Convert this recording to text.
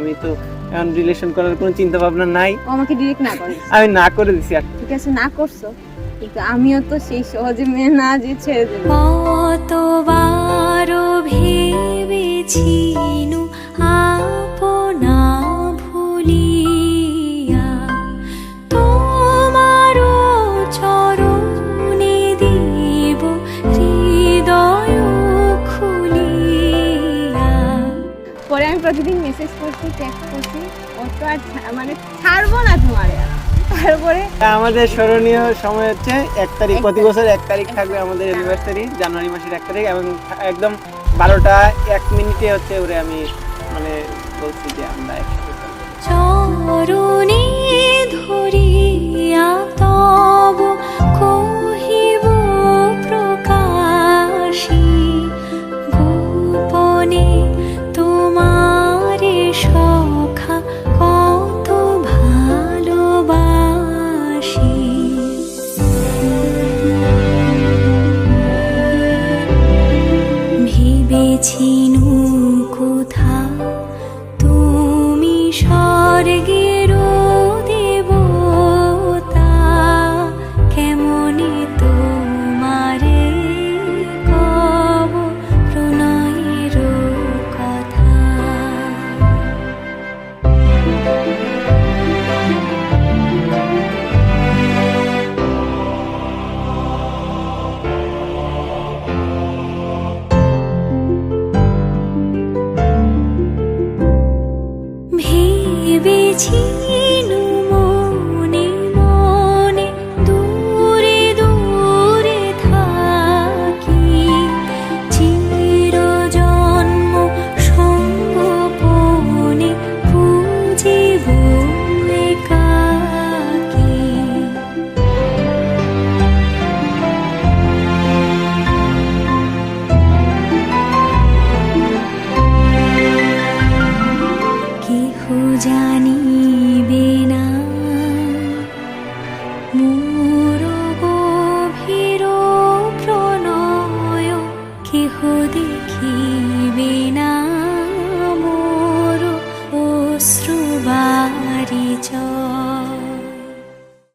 আমি তো এখন রিলেশন করার কোনো চিন্তা ভাবনা নাই। আমাকে ডিরেক্ট না করে আমি না করে দিছি। আর ঠিক আছে, না করছো, কিন্তু আমিও তো সেই সহজে মেয়ে না যে ছেড়ে দেব। কতবার ভেবেছি আপনা ভুলিয়া তোমার চরণে দিব হৃদয় খুলিয়া। পরে আমি প্রতিদিন মেসেজ করছি, টেক্সট করছি, ও তো আর মানে ছাড়বো না তোমারে। তারপরে আমাদের স্মরণীয় সময় হচ্ছে 1 তারিখ, প্রতি বছর 1 তারিখ থাকবে আমাদের অ্যানিভার্সারি, জানুয়ারি মাসের 1 তারিখ, এবং একদম 12টা 1 মিনিটে হচ্ছে ওরে আমি মানে বলছি যে আমরা একসাথে থাকবো। চরণে ধরিয়া তব কহিব প্রকাশী গোপনে তোমারে সখা কত ভালোবাসি। ভেবেছিনু কোথা তুমি স্বর্গের দেবতা, কেমনে তোমারে কব প্রণয়ের কথা। ভেবেছিনু মনে মনে দূরে দূরে থাকি, চিরজন্ম সঙ্গোপনে পুজিব একাকী। কেহ জানিবে না মোর গভীর প্রণয়, কেহ দেখিবে না মোর অশ্রুবারিচয়।